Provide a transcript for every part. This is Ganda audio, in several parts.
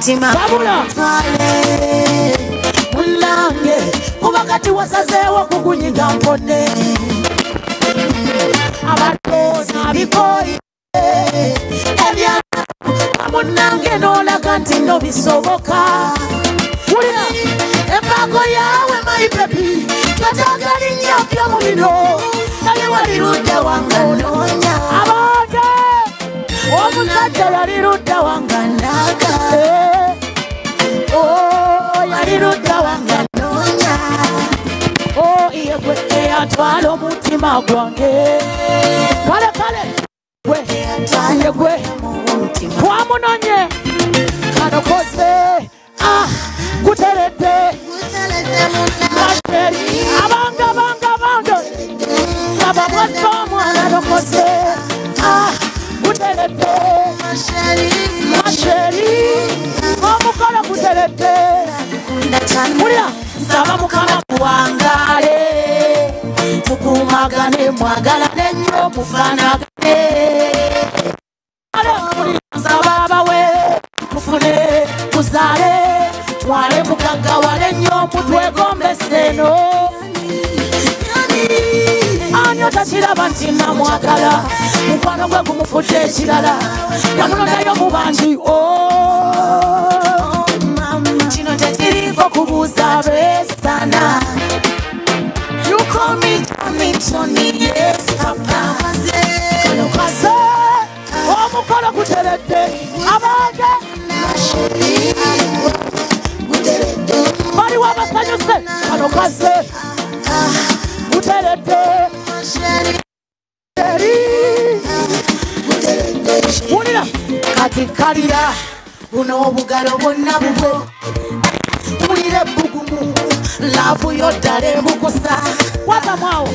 mutima munange kubakati wasazeewo kugunyiga mpone abatoza bikoyi munange nolaga nti no bisoboka wulira embago yawe my baby katagala nnyo byo mu bino naye walirudde wange noonya abanje omusajja yalirudde wange ndaga yalirudde wange noonya yegwe eyatwala omutima gwange kale yegwe twamunonye kano koze guteredde abanga ababwasa omwana nokoze guteredde masheri omukolo guteredde mulira nsaba mukama muwangale tukumagane mwagalane nnyo mufaanagane nsaba abawe mufune muzaale twale mugagawale nnyo mutwegombeseno ani otakiraba nti namwagala mukwano gwe gumufudde ekirala yamunondayo mu bangi kino tekiriko kubuuza beesana you call me Tony yes papa kano kaze omukolo guteredde abange bali wabasanyuse kano kaze guteredde wulira kati kalira buno obugalo bwonna bubwo wulira ebbugumu laavu yoddala emukusa wabamwawo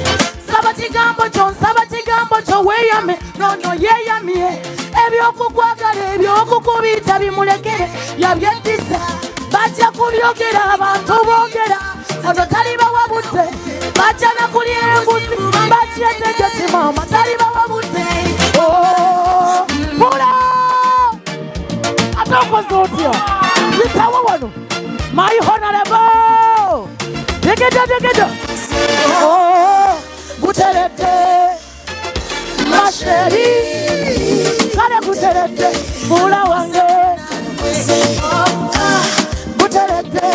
nsaba kigambo kyo weeyame nono yeeyamye ebyokugwagala ebyokukubiyita bimulekere yabyeddisa bajja kubyogera abantu boogera ono taliba wabudde bajja nakulya enguzi bakyetege mama taliba wabudde mula ate okoze otya yitawo wano my honorable degeda guteredde masheri kale guteredde mula wange guteredde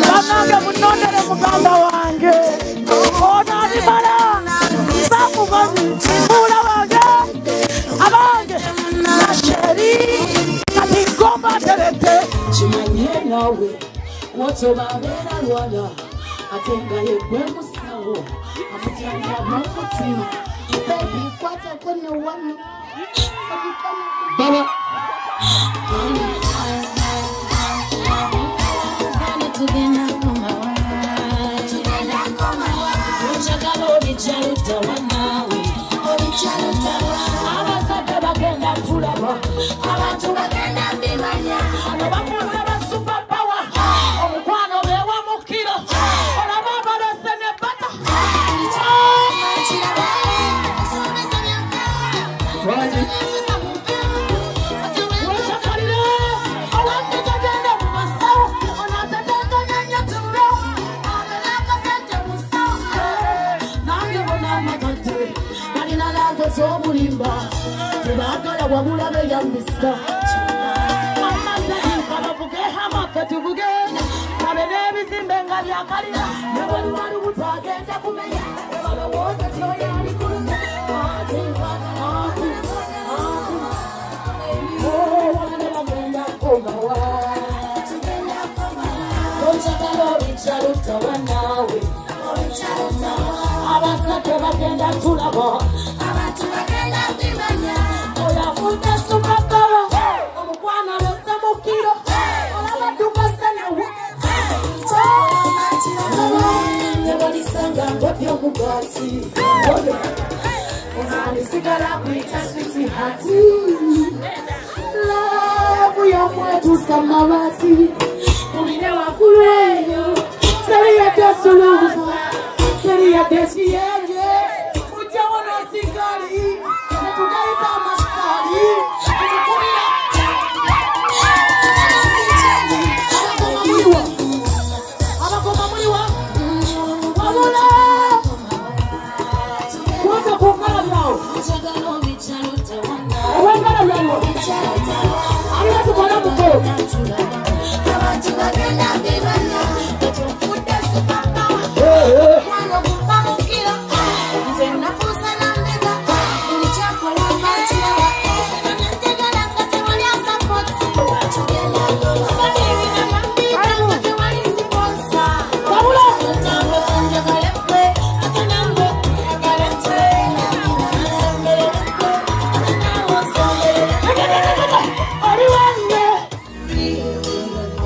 banange munondere muganda wange onalibala samugozi mula wange abange masheri kati ngomba teredde kimanye nawe wotobabeera lwala ate nga yegwe musawo amujanja mukutima baby kwata kone wano baba tugenda komawa njagala obijalutawa nawe abazadde bagenda tulaba abantu bagenda bimanya ano bakuza ba superpower omukwano bewamukiro olaba abalese ne bata Sobulimba, tebagala wabula beyambisa amazayika bavuge hamaka tuvuge kabe n'ebizimbe nga byakalira ne bali wali butagenda kumenya balowooza kyoyali kuluza wane bagenda komawa onjagala obikyalutawa nawe abasate bagenda tulabo oyafunde superpower omukwano losemukiro olabadukasanawe nebalisanga ngobyomugati ozalisigala kwita switi hati lavu yomwetusa mabati uline wakulu eyo seriyatesuluza seriyatesiyeye ujawonosikali tukaita maskali abantu bagenda